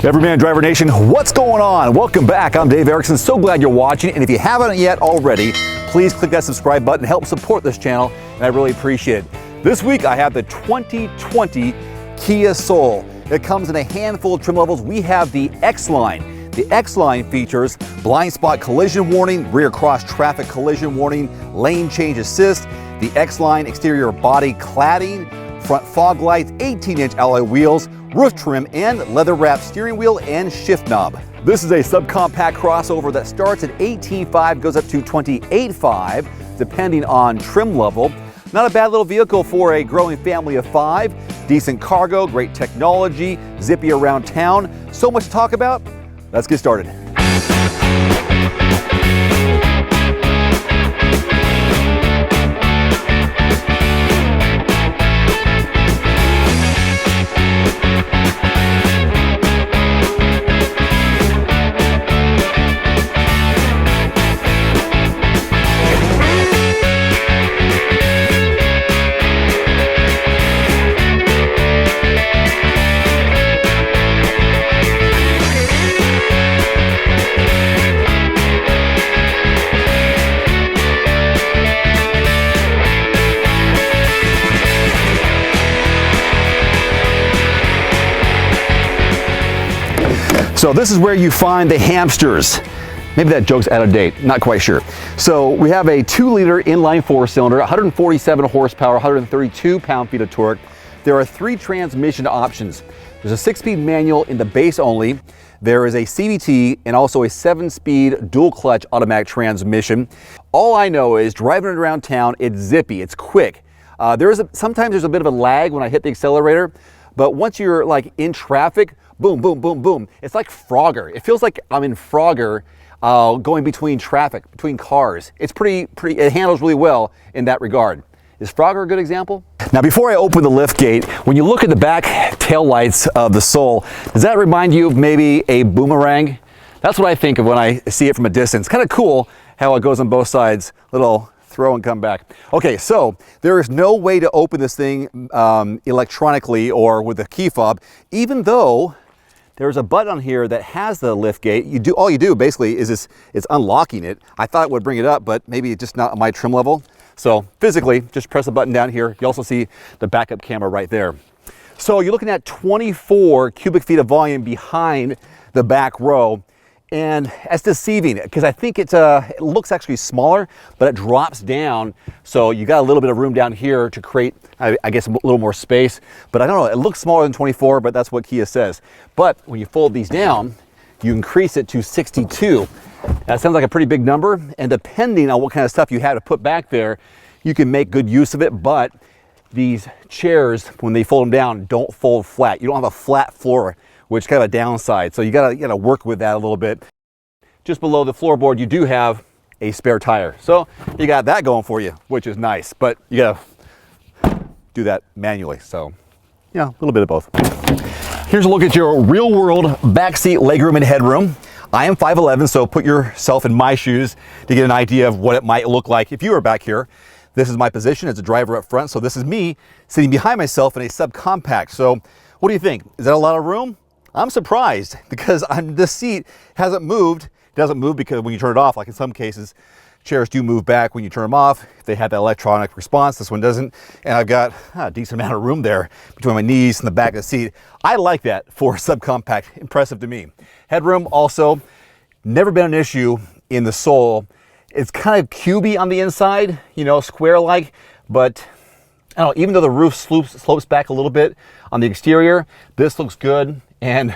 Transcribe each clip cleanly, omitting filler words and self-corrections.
Everyman Driver Nation, what's going on? Welcome back. I'm Dave Erickson. So glad you're watching. And if you haven't yet already, please click that subscribe button. Help support this channel, and I really appreciate it. This week, I have the 2020 Kia Soul. It comes in a handful of trim levels. We have the X-Line. The X-Line features blind spot collision warning, rear cross traffic collision warning, lane change assist, the X-Line exterior body cladding, front fog lights, 18-inch alloy wheels, roof trim, and leather-wrapped steering wheel and shift knob. This is a subcompact crossover that starts at $18,500, goes up to $28,500, depending on trim level. Not a bad little vehicle for a growing family of 5. Decent cargo, great technology, zippy around town. So much to talk about. Let's get started. So this is where you find the hamsters. Maybe that joke's out of date, not quite sure. So we have a 2-liter inline 4-cylinder, 147 horsepower, 132 pound-feet of torque. There are 3 transmission options. There's a 6-speed manual in the base only. There is a CVT and also a 7-speed dual-clutch automatic transmission. All I know is driving it around town, it's zippy, it's quick. Sometimes there's a bit of a lag when I hit the accelerator, but once you're like in traffic, boom, boom, boom, boom. It's like Frogger. It feels like I'm in Frogger going between traffic, between cars. It's it handles really well in that regard. Is Frogger a good example? Now, before I open the lift gate, when you look at the back tail lights of the Soul, does that remind you of maybe a boomerang? That's what I think of when I see it from a distance. Kind of cool how it goes on both sides, little throw and come back. Okay, so there is no way to open this thing electronically or with a key fob, even though there's a button on here that has the lift gate. All you do basically is it's unlocking it. I thought it would bring it up, but maybe it's just not my trim level. So physically, just press the button down here. You also see the backup camera right there. So you're looking at 24 cubic feet of volume behind the back row. And that's deceiving because I think it looks actually smaller, but it drops down. So you got a little bit of room down here to create, I guess, a little more space. But I don't know, it looks smaller than 24, but that's what Kia says. But when you fold these down, you increase it to 62. That sounds like a pretty big number. And depending on what kind of stuff you have to put back there, you can make good use of it. But these chairs, when they fold them down, don't fold flat. You don't have a flat floor, which is kind of a downside. So you gotta work with that a little bit. Just below the floorboard, you do have a spare tire. So you got that going for you, which is nice, but you gotta do that manually. So yeah, a little bit of both. Here's a look at your real world backseat legroom and headroom. I am 5'11", so put yourself in my shoes to get an idea of what it might look like if you were back here. This is my position as a driver up front. So this is me sitting behind myself in a subcompact. So what do you think? Is that a lot of room? I'm surprised because this seat hasn't moved. It doesn't move because when you turn it off, like in some cases, chairs do move back when you turn them off. If they have that electronic response, this one doesn't. And I've got a decent amount of room there between my knees and the back of the seat. I like that for a subcompact. Impressive to me. Headroom also, never been an issue in the Soul. It's kind of cubey on the inside, you know, square-like, but I don't know, even though the roof slopes back a little bit on the exterior, this looks good. And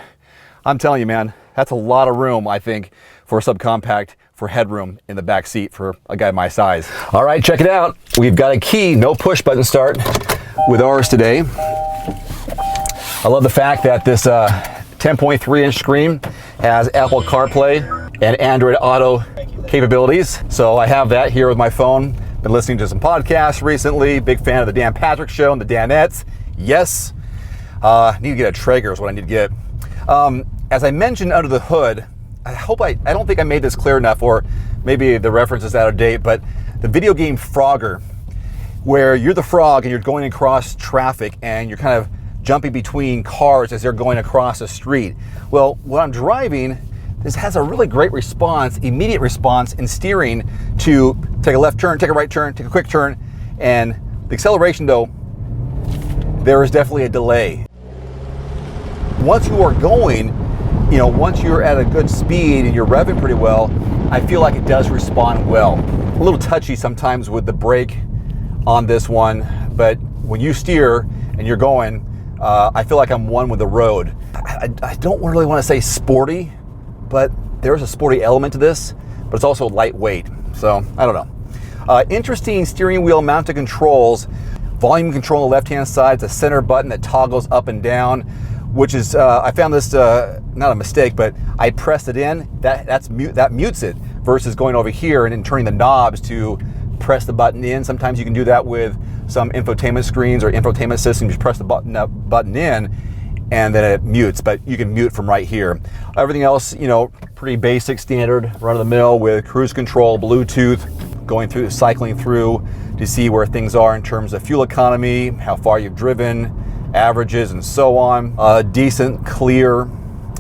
I'm telling you, man, that's a lot of room, I think, for a subcompact for headroom in the back seat for a guy my size. All right, check it out. We've got a key, no push button start with ours today. I love the fact that this 10.3-inch screen has Apple CarPlay and Android Auto capabilities. So I have that here with my phone. Been listening to some podcasts recently. Big fan of the Dan Patrick Show and the Danettes. Yes. Need to get a Traeger is what I need to get. As I mentioned under the hood, I don't think I made this clear enough, or maybe the reference is out of date, but the video game Frogger, where you're the frog and you're going across traffic and you're kind of jumping between cars as they're going across the street. Well, when I'm driving, this has a really great response, immediate response in steering to take a left turn, take a right turn, take a quick turn, and the acceleration though, there is definitely a delay. Once you are going, you know, once you're at a good speed and you're revving pretty well, I feel like it does respond well. A little touchy sometimes with the brake on this one, but when you steer and you're going, I feel like I'm one with the road. I don't really want to say sporty, but there's a sporty element to this, but it's also lightweight. So I don't know. Interesting steering wheel mounted controls. Volume control on the left-hand side. It's a center button that toggles up and down, which is, I found this not a mistake, but I pressed it in. That mutes it versus going over here and then turning the knobs to press the button in. Sometimes you can do that with some infotainment screens or infotainment systems. You press the button in, and then it mutes, but you can mute from right here. Everything else, you know, pretty basic, standard, run-of-the-mill with cruise control, Bluetooth, going through, cycling through to see where things are in terms of fuel economy, how far you've driven, averages, and so on. Decent, clear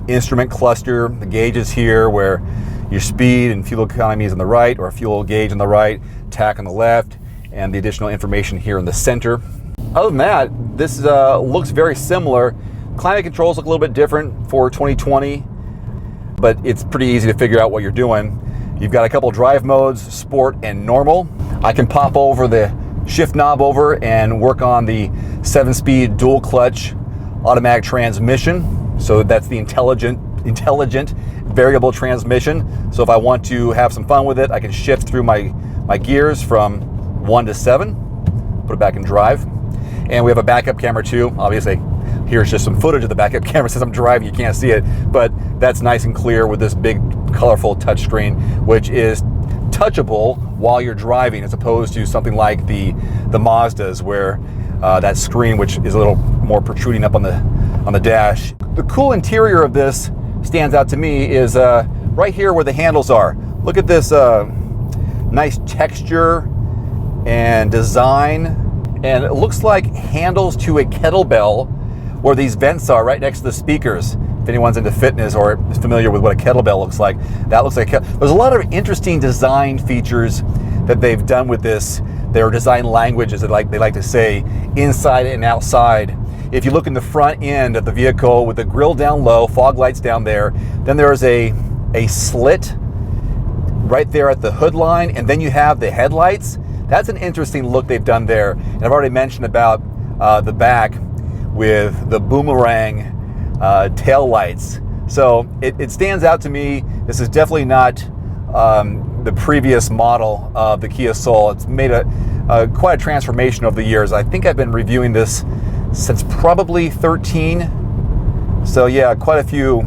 instrument cluster. The gauges here where your speed and fuel economy is on the right, or fuel gauge on the right, tach on the left, and the additional information here in the center. Other than that, this looks very similar. Climate controls look a little bit different for 2020, but it's pretty easy to figure out what you're doing. You've got a couple drive modes, sport and normal. I can pop over the shift knob over and work on the 7-speed dual clutch automatic transmission. So that's the intelligent variable transmission. So if I want to have some fun with it, I can shift through my gears from 1 to 7, put it back in drive. And we have a backup camera too. Obviously, here's just some footage of the backup camera. Since I'm driving, you can't see it, but that's nice and clear with this big, colorful touchscreen, which is touchable while you're driving, as opposed to something like the Mazdas, where that screen, which is a little more protruding up on the dash. The cool interior of this stands out to me is right here where the handles are. Look at this nice texture and design, and it looks like handles to a kettlebell where these vents are right next to the speakers. If anyone's into fitness or is familiar with what a kettlebell looks like, that looks like there's a lot of interesting design features that they've done with this. Their design languages that they like to say, inside and outside. If you look in the front end of the vehicle with the grill down low, fog lights down there, then there's a slit right there at the hood line, and then you have the headlights. That's an interesting look they've done there. And I've already mentioned about the back with the boomerang tail lights. So it stands out to me. This is definitely not the previous model of the Kia Soul. It's made quite a transformation over the years. I think I've been reviewing this since probably 13. So yeah, quite a few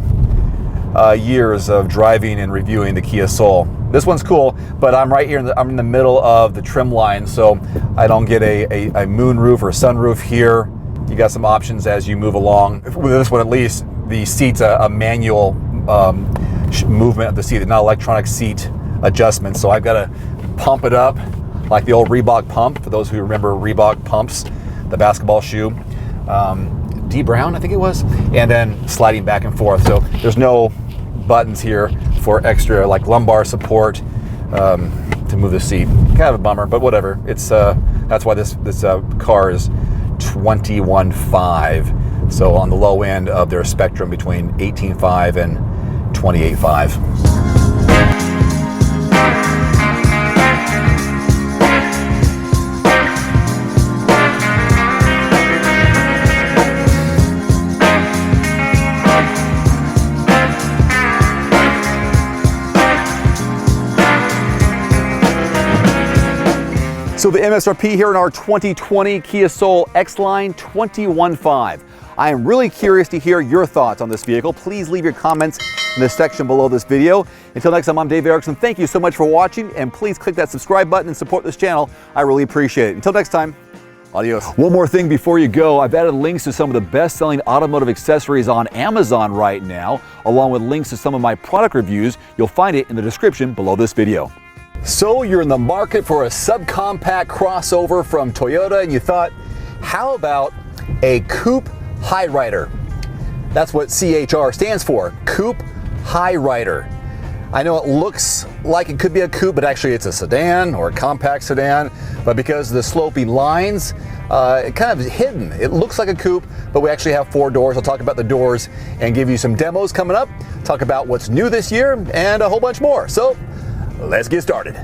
years of driving and reviewing the Kia Soul. This one's cool, but I'm right here. I'm in the middle of the trim line, so I don't get a moon roof or sunroof here. You got some options as you move along. With this one, at least, the seat's a manual movement of the seat, not electronic seat adjustment. So I've got to pump it up like the old Reebok pump. For those who remember Reebok pumps, the basketball shoe, D Brown, I think it was, and then sliding back and forth. So there's no buttons here for extra like lumbar support to move the seat. Kind of a bummer, but whatever. It's that's why this car is $21,500. So on the low end of their spectrum between $18,500 and $28,500. So the MSRP here in our 2020 Kia Soul X-Line, $21,500. I am really curious to hear your thoughts on this vehicle. Please leave your comments in the section below this video. Until next time, I'm Dave Erickson. Thank you so much for watching, and please click that subscribe button and support this channel. I really appreciate it. Until next time, adios. One more thing before you go, I've added links to some of the best-selling automotive accessories on Amazon right now, along with links to some of my product reviews. You'll find it in the description below this video. So you're in the market for a subcompact crossover from Toyota, and you thought, how about a coupe High Rider. That's what CHR stands for, Coupe High Rider. I know it looks like it could be a coupe, but actually it's a sedan or a compact sedan. But because of the sloping lines, it kind of is hidden. It looks like a coupe, but we actually have 4 doors. I'll talk about the doors and give you some demos coming up, talk about what's new this year, and a whole bunch more. So let's get started.